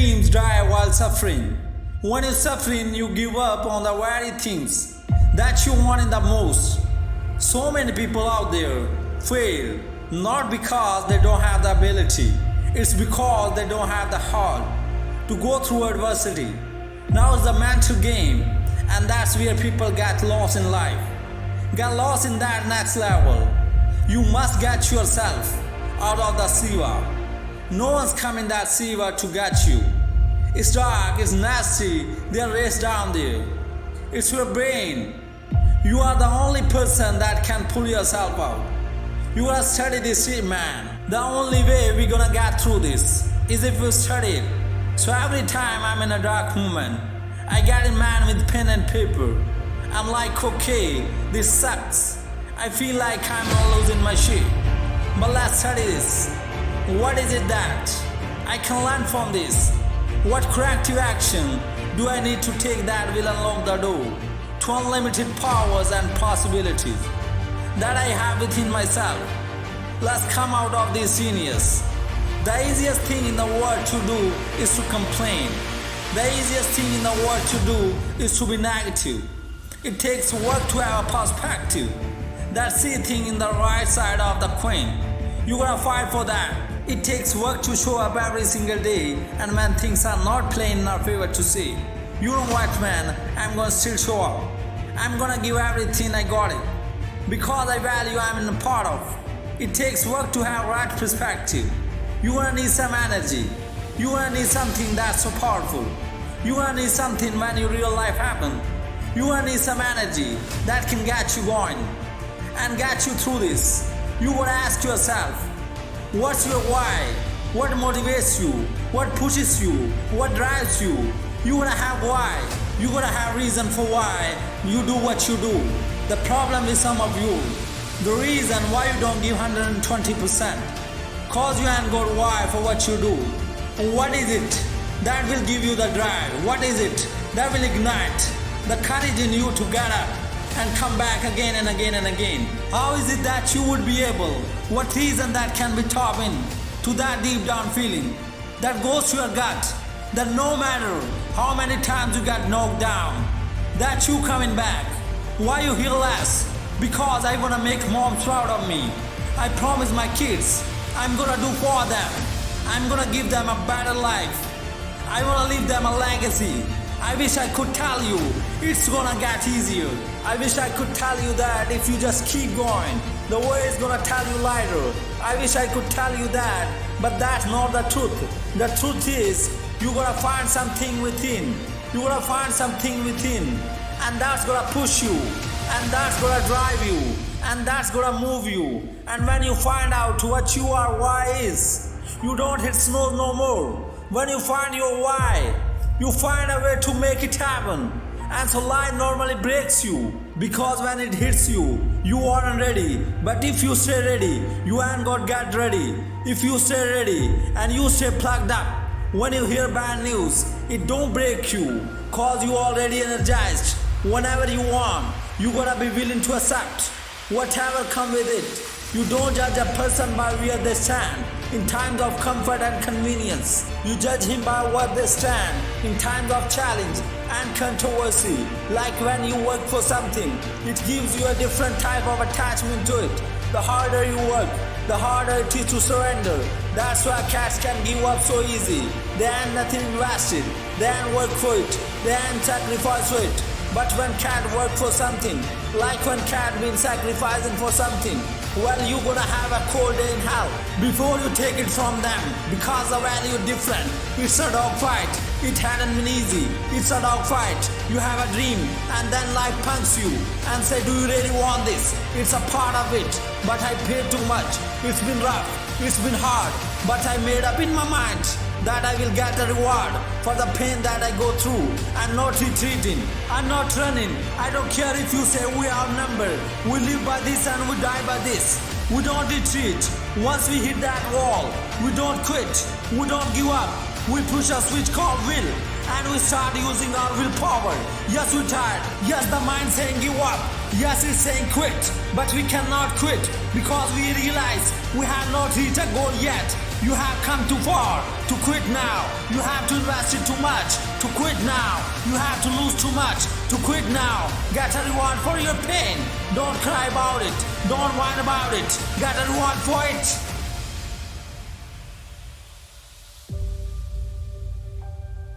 dreams die while suffering. When you're suffering, you give up on the very things that you wanted the most. So many people out there fail not because they don't have the ability, it's because they don't have the heart to go through adversity. Now it's the mental game, and that's where people get lost in life. Get lost in that next level. You must get yourself out of the sewer. No one's coming that sewer to get you. It's dark, it's nasty, they'll race down there. It's your brain. You are the only person that can pull yourself out. You gotta study this shit, man. The only way we're gonna get through this is if we study it. So every time I'm in a dark moment, I get in man with pen and paper. I'm like, okay, this sucks. I feel like I'm losing my shit. But let's study this. What is it that I can learn from this? What corrective action do I need to take that will unlock the door to unlimited powers and possibilities that I have within myself? Let's come out of this genius. The easiest thing in the world to do is to complain. The easiest thing in the world to do is to be negative. It takes work to have a perspective that see things in the right side of the coin. You gotta fight for that. It takes work to show up every single day, and when things are not playing in our favor to say, you know what, man, I'm gonna still show up. I'm gonna give everything I got it. Because I value I'm in a part of. It takes work to have right perspective. You're gonna need some energy. You're gonna need something that's so powerful. You're gonna need something when your real life happens. You're gonna need some energy that can get you going and get you through this. You gotta ask yourself, what's your why? What motivates you? What pushes you? What drives you? You gotta have why. You gotta have reason for why you do what you do. The problem is some of you. The reason why you don't give 120%. Cause you ain't got why for what you do. What is it that will give you the drive? What is it that will ignite the courage in you to get up and come back again and again and again? How is it that you would be able? What reason that can be tapped in to that deep down feeling that goes to your gut, that no matter how many times you got knocked down, that you coming back? Why you hear less? Because I wanna make mom proud of me. I promise my kids I'm gonna do for them. I'm gonna give them a better life. I wanna leave them a legacy. I wish I could tell you it's gonna get easier. I wish I could tell you that if you just keep going, the way is gonna tell you lighter. I wish I could tell you that, but that's not the truth. The truth is, you gotta find something within. You gotta find something within, and that's gonna push you, and that's gonna drive you, and that's gonna move you. And when you find out what you are, why is, you don't hit snow no more. When you find your why, you find a way to make it happen. And so life normally breaks you, because when it hits you, you aren't ready. But if you stay ready, you ain't got get ready. If you stay ready and you stay plugged up, when you hear bad news, it don't break you, cause you already energized. Whenever you want, you gotta be willing to accept whatever come with it. You don't judge a person by where they stand in times of comfort and convenience. You judge him by what they stand in times of challenge and controversy. Like when you work for something, it gives you a different type of attachment to it. The harder you work, the harder it is to surrender. That's why cats can give up so easy. They ain't nothing invested. They ain't work for it. They ain't sacrifice for it. But when cat work for something, like when cat been sacrificing for something, well, you gonna have a cold day in hell before you take it from them, because the value different. It's a dog fight. It hadn't been easy. It's a dog fight. You have a dream, and then life punks you and say, do you really want this? It's a part of it, but I paid too much. It's been rough. It's been hard, but I made up in my mind that I will get a reward for the pain that I go through. I'm not retreating. I'm not running. I don't care if you say we are outnumbered. We live by this and we die by this. We don't retreat. Once we hit that wall, we don't quit. We don't give up. We push a switch called will, and we start using our willpower. Yes, we're tired. Yes, the mind saying give up. Yes, it's saying quit. But we cannot quit because we realize we have not reached a goal yet. You have come too far to quit now. You have to invest it too much to quit now. You have to lose too much to quit now. Get a reward for your pain. Don't cry about it. Don't whine about it. Get a reward for it.